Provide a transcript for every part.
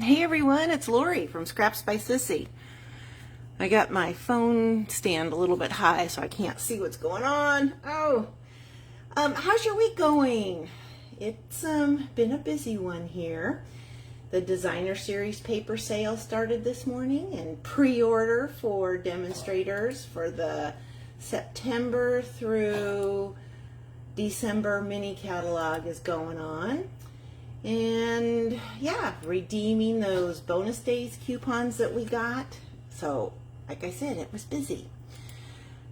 Hey everyone, it's Lori from Scraps by Sissy. I got my phone stand a little bit high so I can't see what's going on. How's your week going? It's been a busy one here. The designer series paper sale started this morning, and pre-order for demonstrators for the September through December mini catalog is going on. And yeah, redeeming those bonus days coupons that we got. So like I said, it was busy.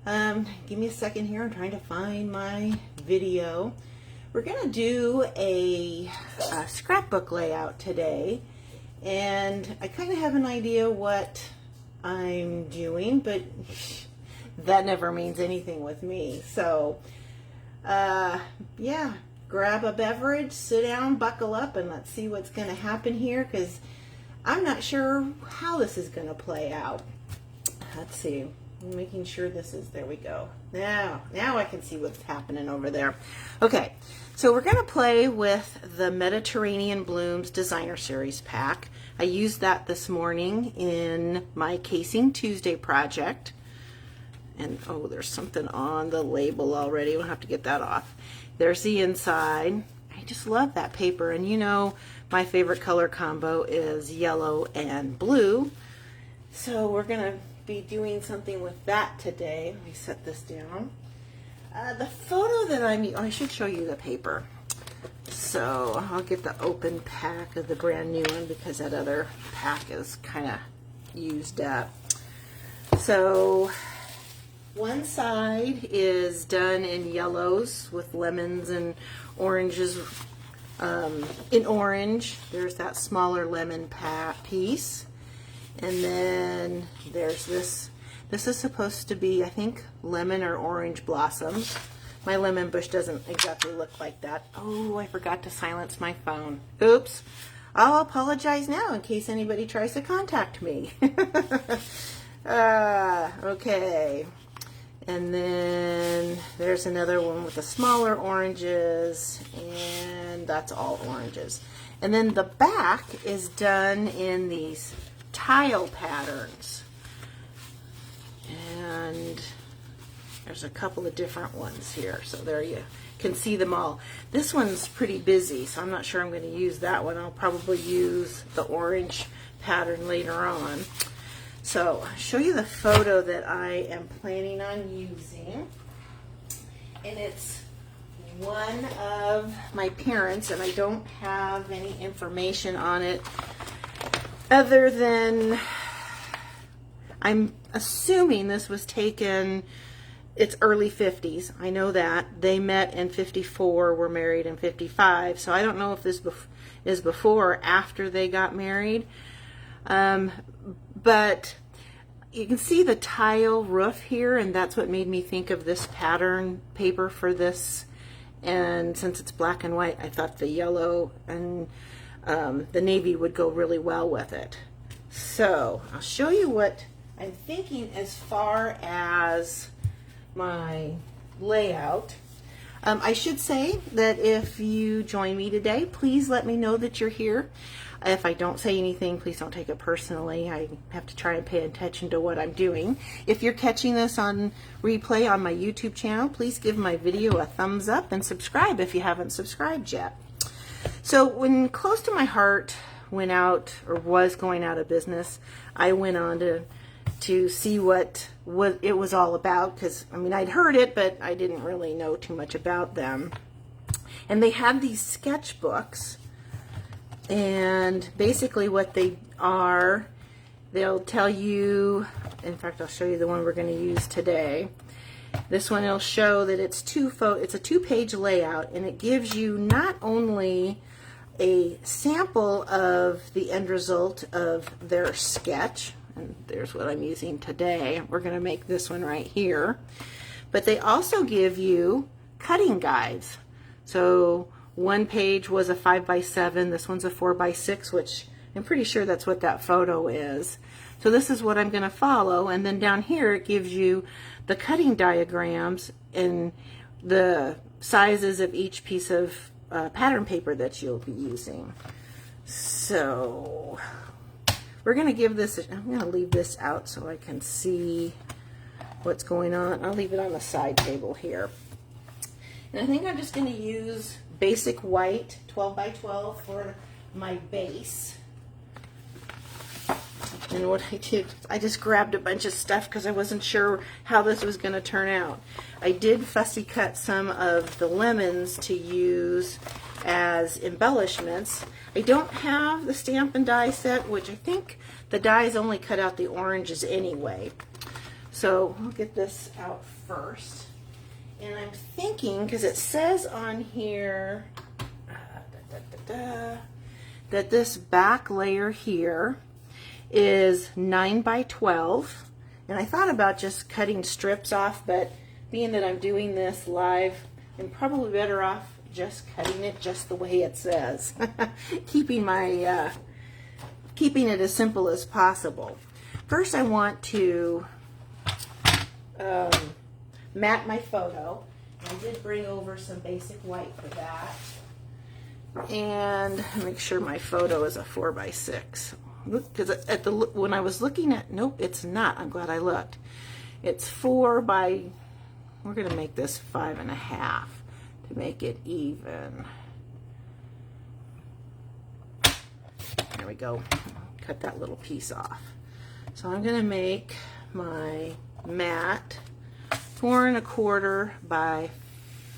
Give me a second here. I'm trying to find my video. We're gonna do a scrapbook layout today, and I kind of have an idea what I'm doing, but that never means anything with me. So yeah, grab a beverage, sit down, buckle up, and let's see what's going to happen here, because I'm not sure how this is going to play out. Let's see. I'm making sure this is, there we go. Now I can see what's happening over there. Okay, so we're going to play with the Mediterranean Blooms Designer Series pack. I used that this morning in my Casing Tuesday project. And oh, there's something on the label already. We'll have to get that off. There's the inside. I just love that paper. And you know, my favorite color combo is yellow and blue. So we're going to be doing something with that today. Let me set this down. The photo that I should show you the paper. So I'll get the open pack of the brand new one, because that other pack is kind of used up. So one side is done in yellows with lemons and oranges. In orange, there's that smaller lemon piece. And then there's this. This is supposed to be, I think, lemon or orange blossoms. My lemon bush doesn't exactly look like that. Oh, I forgot to silence my phone. Oops. I'll apologize now in case anybody tries to contact me. Okay. And then there's another one with the smaller oranges, and that's all oranges. And then the back is done in these tile patterns. And there's a couple of different ones here, so there you can see them all. This one's pretty busy, so I'm not sure I'm going to use that one. I'll probably use the orange pattern later on. So I'll show you the photo that I am planning on using, and it's one of my parents, and I don't have any information on it other than I'm assuming this was taken, it's early 50s. I know that. They met in 54, were married in 55, so I don't know if this is before or after they got married. But you can see the tile roof here, and that's what made me think of this pattern paper for this. And since it's black and white, I thought the yellow and the navy would go really well with it. So I'll show you what I'm thinking as far as my layout. I should say that if you join me today, please let me know that you're here. If I don't say anything, please don't take it personally. I have to try and pay attention to what I'm doing. If you're catching this on replay on my YouTube channel, please give my video a thumbs up and subscribe if you haven't subscribed yet. So when Close to My Heart went out, or was going out of business, I went on to see what it was all about, because I mean, I'd heard it, but I didn't really know too much about them. And they have these sketchbooks, and basically what they are, they'll tell you, in fact I'll show you the one we're going to use today. This one will show that it's a two-page layout, and it gives you not only a sample of the end result of their sketch, and there's what I'm using today. We're going to make this one right here. But they also give you cutting guides. So one page was a 5x7. This one's a 4x6, which I'm pretty sure that's what that photo is. So this is what I'm going to follow. And then down here it gives you the cutting diagrams and the sizes of each piece of pattern paper that you'll be using. So we're going to give this, I'm going to leave this out so I can see what's going on. I'll leave it on the side table here. And I think I'm just going to use basic white 12 by 12 for my base. And what I did, I just grabbed a bunch of stuff because I wasn't sure how this was going to turn out. I did fussy cut some of the lemons to use as embellishments. I don't have the stamp and die set, which I think the dies only cut out the oranges anyway. So I'll get this out first. And I'm thinking, because it says on here that this back layer here is 9 by 12. And I thought about just cutting strips off, but being that I'm doing this live, I'm probably better off just cutting it just the way it says. keeping it as simple as possible. First I want to matte my photo. I did bring over some basic white for that. And make sure my photo is a 4 by 6. Because when I was looking at, nope, it's not. I'm glad I looked. It's 4 by, we're going to make this 5.5 to make it even. There we go. Cut that little piece off. So I'm going to make my mat 4 1/4 by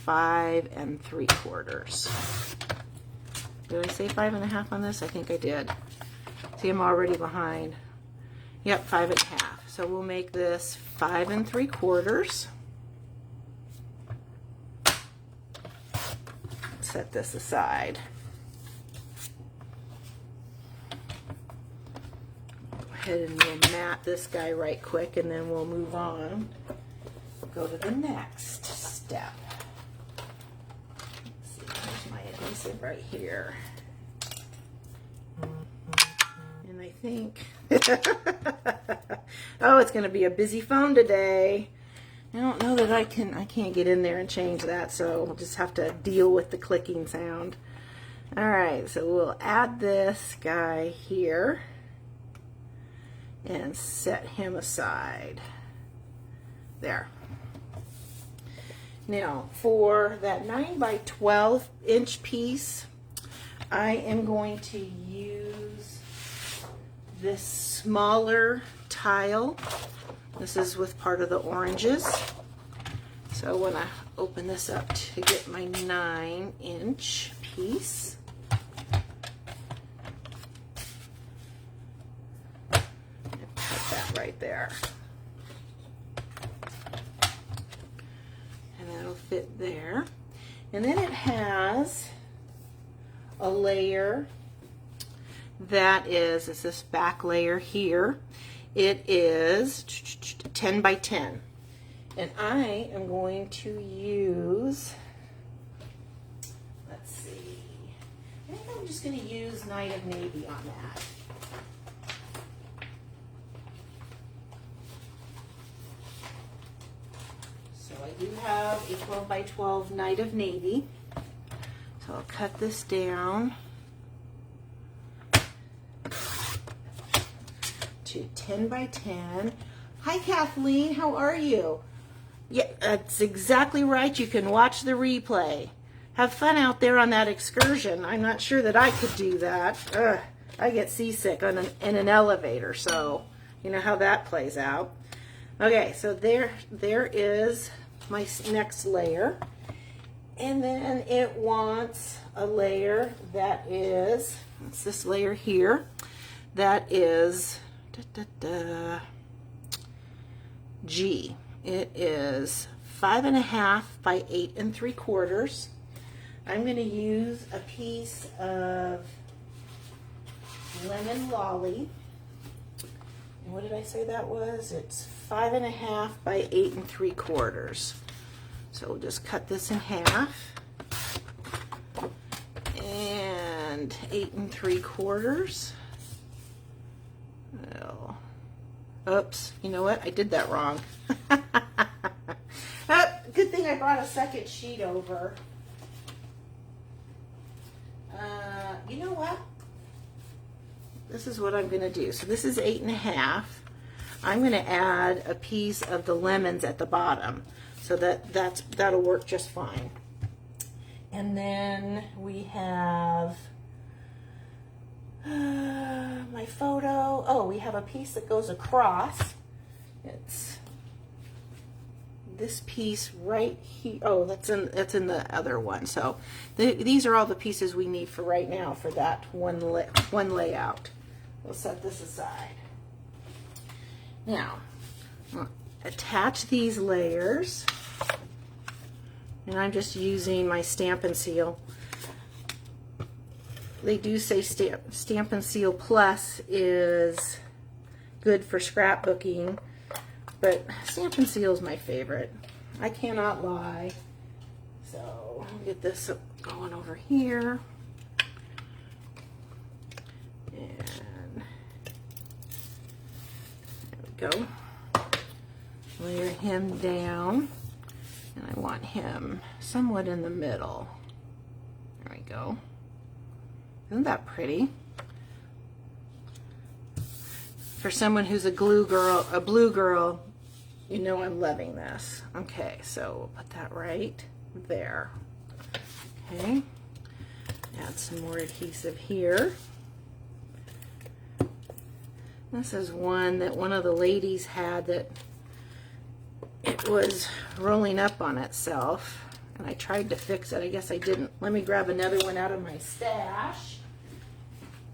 5 3/4. Did I say 5.5 on this? I think I did. See, I'm already behind. Yep, 5.5. So we'll make this 5 3/4. Set this aside. Go ahead and we'll mat this guy right quick, and then we'll move on. Go to the next step. Let's see, there's my adhesive right here. And I think, oh, it's going to be a busy phone today. I don't know that I can't get in there and change that, so we'll just have to deal with the clicking sound. All right, so we'll add this guy here and set him aside. There. Now, for that 9 by 12 inch piece, I am going to use this smaller tile. This is with part of the oranges. So when I open this up to get my 9 inch piece, put that right there. And that'll fit there. And then it has a layer that is this back layer here. It is 10 by 10. And I am going to use, let's see, I think I'm just going to use Night of Navy on that. So I do have a 12 by 12 Night of Navy. So I'll cut this down to 10 by 10. Hi Kathleen, how are you? Yeah, that's exactly right. You can watch the replay. Have fun out there on that excursion. I'm not sure that I could do that. Ugh, I get seasick in an elevator, so you know how that plays out. Okay, so there is my next layer. And then it wants a layer that is, it's this layer here, that is G. It is 5.5 by 8 3/4. I'm going to use a piece of lemon lolly. And what did I say that was? It's 5.5 by 8 3/4. So we'll just cut this in half. And 8 3/4. Oh. Oops, you know what? I did that wrong. Good thing I brought a second sheet over. You know what? this is what I'm going to do. So this is 8.5. I'm going to add a piece of the lemons at the bottom, so that'll work just fine. And then we have my photo. Oh, we have a piece that goes across. It's this piece right here. Oh, that's in the other one. So these are all the pieces we need for right now for that one layout. We'll set this aside. Now, I'll attach these layers, and I'm just using my Stamp and Seal. They do say Stamp and Seal Plus is good for scrapbooking, but Stamp and Seal is my favorite. I cannot lie. So I'll get this going over here. And there we go. Layer him down. And I want him somewhat in the middle. There we go. Isn't that pretty? For someone who's a blue girl, you know I'm loving this. Okay, so we'll put that right there. Okay, add some more adhesive here. This is one that one of the ladies had that it was rolling up on itself, and I tried to fix it. I guess I didn't. Let me grab another one out of my stash.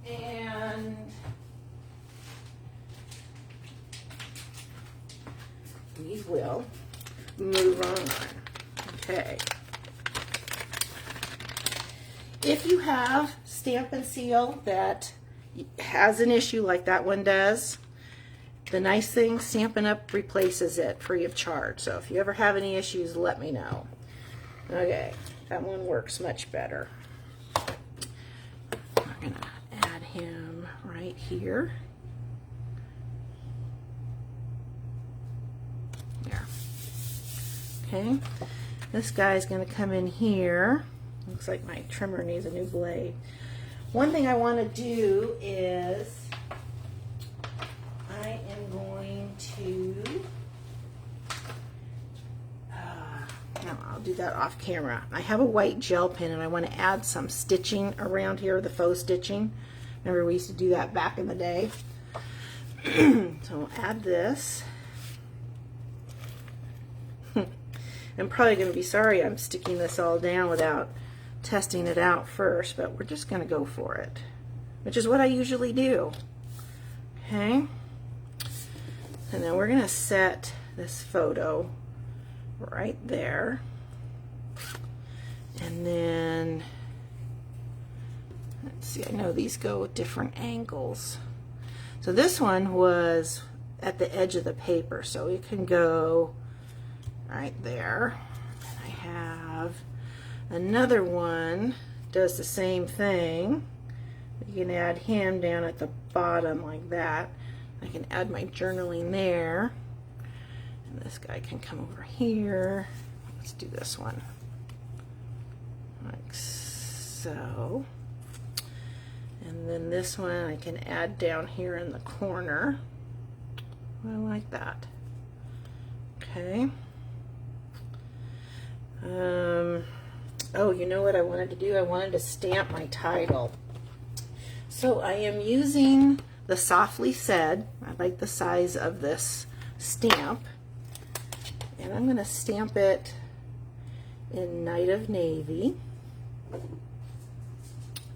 And we will move on. Okay. If you have Stamp and Seal that has an issue like that one does, the nice thing, Stampin' Up! Replaces it free of charge. So if you ever have any issues, let me know. Okay, that one works much better. We're gonna add him right here. There. Okay, this guy's gonna come in here. Looks like my trimmer needs a new blade. One thing I want to do is I am going to no, I'll do that off camera. I have a white gel pen and I want to add some stitching around here, the faux stitching. Remember we used to do that back in the day. So I'll add this. I'm probably going to be sorry I'm sticking this all down without testing it out first, but we're just going to go for it, which is what I usually do. Okay, and then we're going to set this photo right there, and then let's see, I know these go at different angles. So this one was at the edge of the paper, so it can go right there. And I have another one does the same thing. You can add him down at the bottom like that. I can add my journaling there. And this guy can come over here. Let's do this one. Like so. And then this one I can add down here in the corner. I like that. Okay. Oh, you know what I wanted to do? I wanted to stamp my title. So I am using the Softly Said. I like the size of this stamp. And I'm going to stamp it in Night of Navy.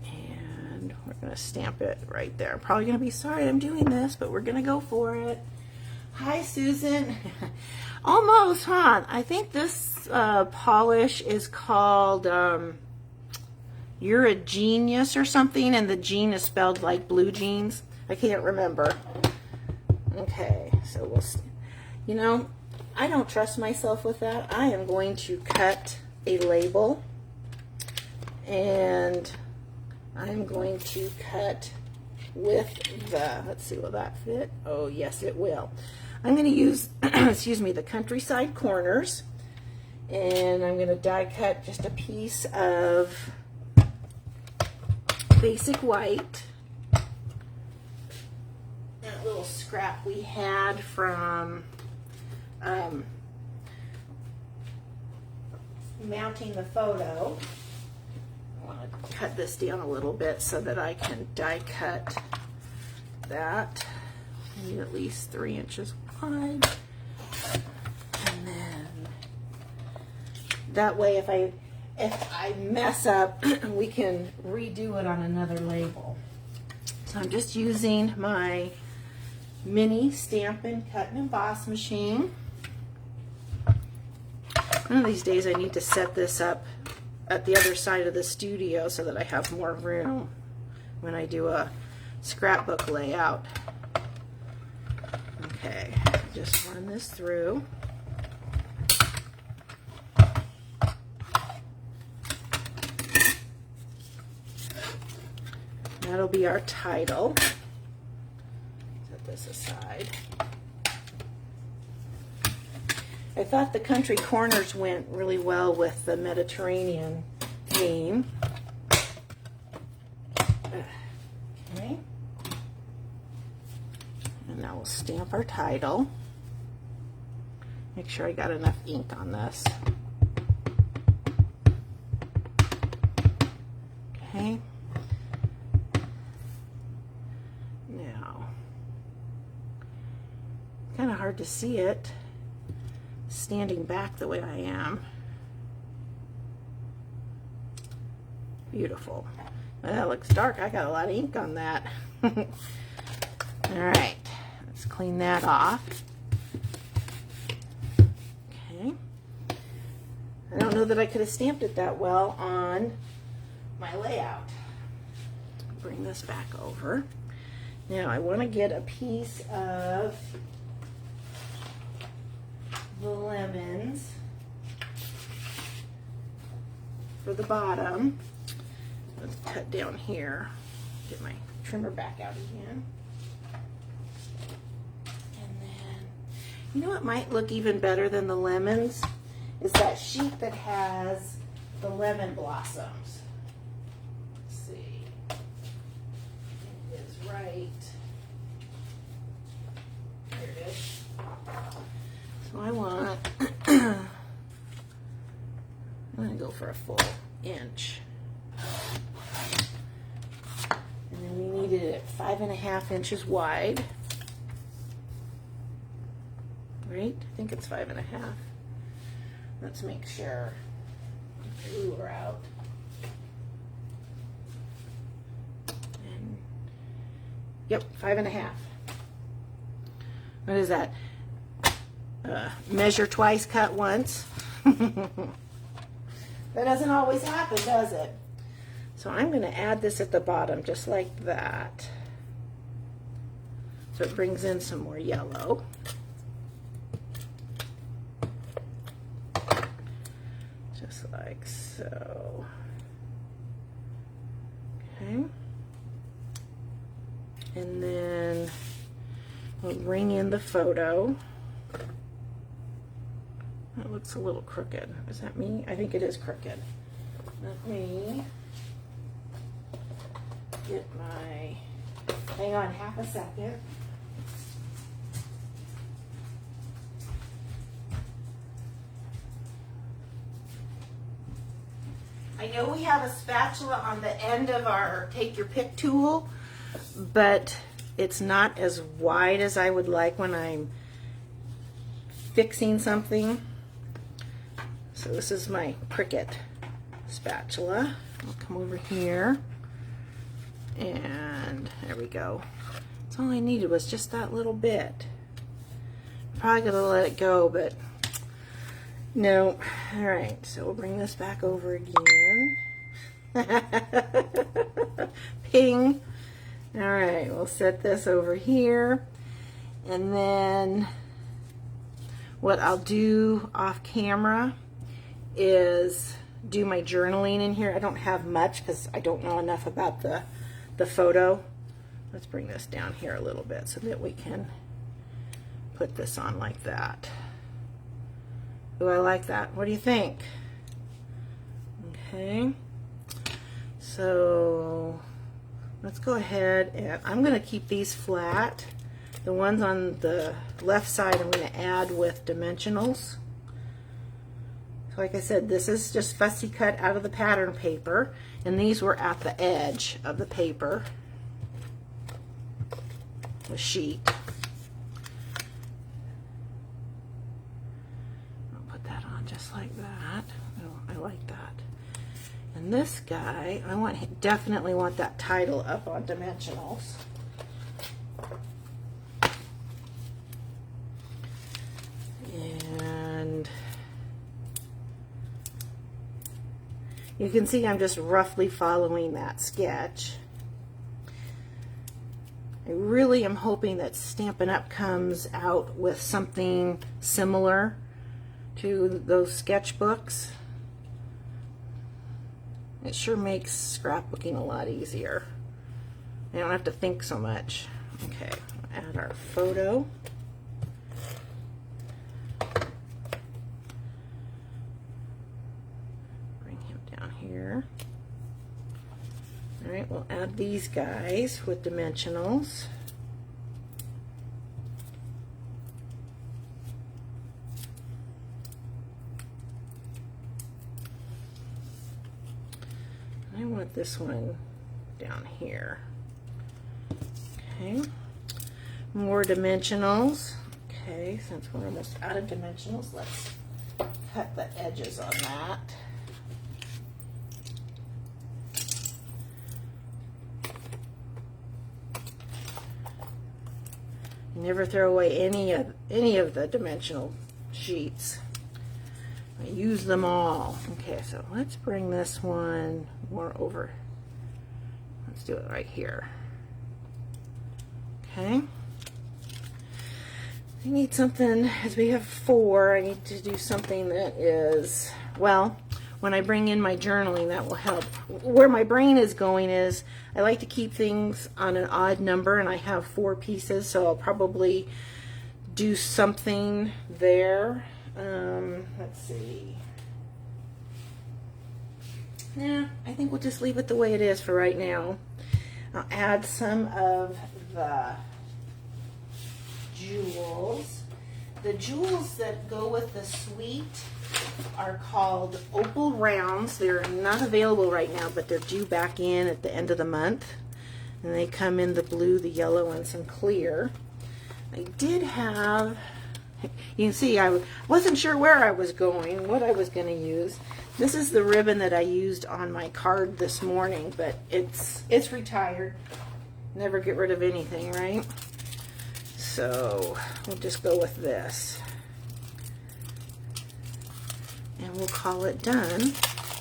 And we're going to stamp it right there. I'm probably going to be sorry I'm doing this, but we're going to go for it. Hi, Susan. Almost, huh? I think this polish is called You're a Genius or something, and the Gene is spelled like blue jeans. I can't remember. Okay, so we'll, you know, I don't trust myself with that. I am going to cut a label, and I'm going to cut with the, let's see, will that fit? Oh, yes, it will. I'm going to use, excuse me, the Countryside Corners, and I'm going to die cut just a piece of basic white. a little scrap we had from mounting the photo. I want to cut this down a little bit so that I can die cut that. I need at least 3 inches wide. And then that way if I mess up, we can redo it on another label. So I'm just using my mini Stampin' Cut and Emboss machine. One of these days I need to set this up at the other side of the studio so that I have more room when I do a scrapbook layout. Okay, just run this through. That'll be our title. Set this aside. I thought the country corners went really well with the Mediterranean theme. Okay. And now we'll stamp our title. Make sure I got enough ink on this. Okay. Now, kind of hard to see it standing back the way I am. Beautiful. Well, that looks dark. I got a lot of ink on that. All right, let's clean that off. Okay. I don't know that I could have stamped it that well on my layout. Bring this back over. Now I want to get a piece of the lemons for the bottom. Let's cut down here. Get my trimmer back out again. And then, you know what might look even better than the lemons is that sheet that has the lemon blossoms. Let's see. It is right. There it is. So I want, I'm going to go for a full inch. And then we needed it 5.5 inches wide. Right? I think it's 5.5. Let's make sure. Get the ruler out. And, yep, 5.5. What is that? Measure twice, cut once. That doesn't always happen, does it? So I'm going to add this at the bottom just like that. So it brings in some more yellow. Just like so. Okay. And then we'll bring in the photo. It looks a little crooked. Is that me? I think it is crooked. Let me get my, hang on half a second. I know we have a spatula on the end of our take your pick tool, but it's not as wide as I would like when I'm fixing something. So this is my Cricut spatula. I'll come over here, and there we go. That's all I needed was just that little bit. Probably gonna let it go, but no. All right, so we'll bring this back over again. Ping. All right, we'll set this over here, and then what I'll do off camera is do my journaling in here. I don't have much because I don't know enough about the photo. Let's bring this down here a little bit so that we can put this on like that. Ooh, I like that. What do you think? Okay. So let's go ahead and I'm going to keep these flat. The ones on the left side I'm going to add with dimensionals. So like I said, this is just fussy cut out of the pattern paper, and these were at the edge of the paper, the sheet. I'll put that on just like that. Oh, I like that. And this guy, definitely want that title up on dimensionals. And you can see I'm just roughly following that sketch. I really am hoping that Stampin' Up! Comes out with something similar to those sketchbooks. It sure makes scrapbooking a lot easier. I don't have to think so much. Okay, add our photo. Bring him down here. All right, we'll add these guys with dimensionals. I want this one down here. Okay, more dimensionals. Okay, since we're almost out of dimensionals, let's cut the edges on that. You never throw away any of the dimensional sheets. I use them all. Okay, so let's bring this one more over. Let's do it right here. Okay. I need something, as we have 4, I need to do something that is, well, when I bring in my journaling, that will help. Where my brain is going is, I like to keep things on an odd number, and I have 4 pieces, so I'll probably do something there. Let's see. Yeah, I think we'll just leave it the way it is for right now. I'll add some of the jewels. The jewels that go with the suite are called opal rounds. They're not available right now, but they're due back in at the end of the month. And they come in the blue, the yellow, and some clear. I did have, you can see I wasn't sure where I was going, what I was going to use. This is the ribbon that I used on my card this morning, but it's retired. Never get rid of anything, right? So we'll just go with this. And we'll call it done.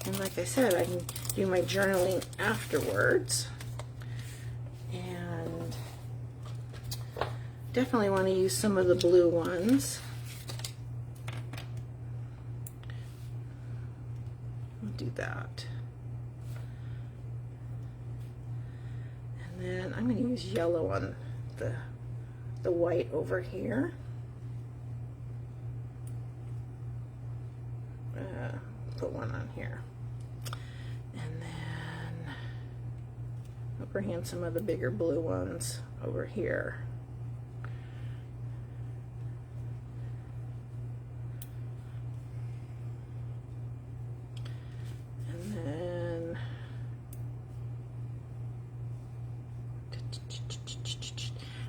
And like I said, I can do my journaling afterwards. And definitely want to use some of the blue ones. We'll do that. And then I'm going to use yellow on the white over here. Put one on here. And then I'll bring in some of the bigger blue ones over here. And then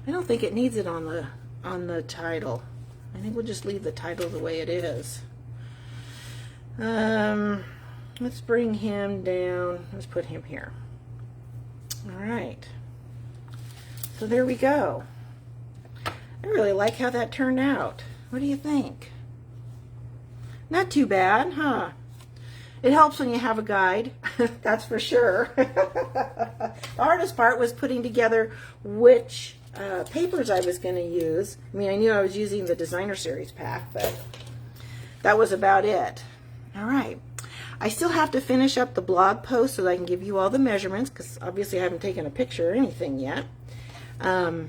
I don't think it needs it on the title. I think we'll just leave the title the way it is. Let's bring him down. Let's put him here. All right. So there we go. I really like how that turned out. What do you think? Not too bad, huh? It helps when you have a guide, that's for sure. The hardest part was putting together which papers I was going to use. I mean, I knew I was using the designer series pack, but that was about it. All right. I still have to finish up the blog post so that I can give you all the measurements, because obviously I haven't taken a picture or anything yet. Hi,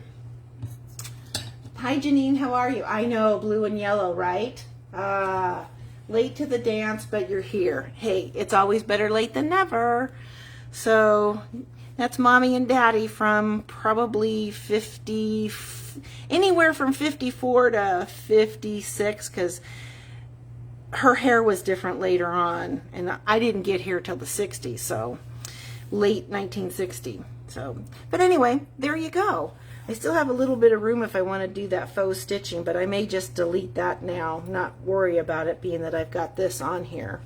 Janine, how are you? I know, blue and yellow, right? Late to the dance, but you're here. Hey, it's always better late than never. So that's Mommy and Daddy from probably 50, anywhere from 54 to 56, because her hair was different later on, and I didn't get here till the 60s, so late 1960. So, but anyway, there you go. I still have a little bit of room if I want to do that faux stitching, but I may just delete that now, not worry about it, being that I've got this on here.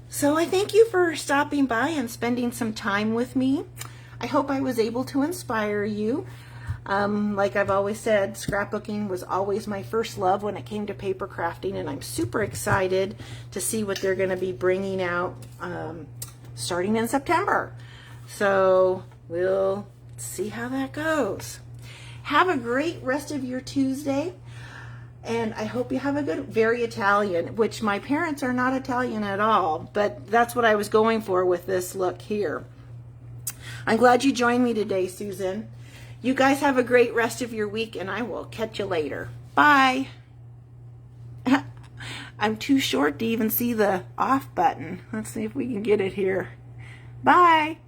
So I thank you for stopping by and spending some time with me. I hope I was able to inspire you. Like I've always said, scrapbooking was always my first love when it came to paper crafting, and I'm super excited to see what they're going to be bringing out starting in September. So we'll see how that goes. Have a great rest of your Tuesday, and I hope you have a good, very Italian, which my parents are not Italian at all, but that's what I was going for with this look here. I'm glad you joined me today, Susan. You guys have a great rest of your week, and I will catch you later. Bye. I'm too short to even see the off button. Let's see if we can get it here. Bye.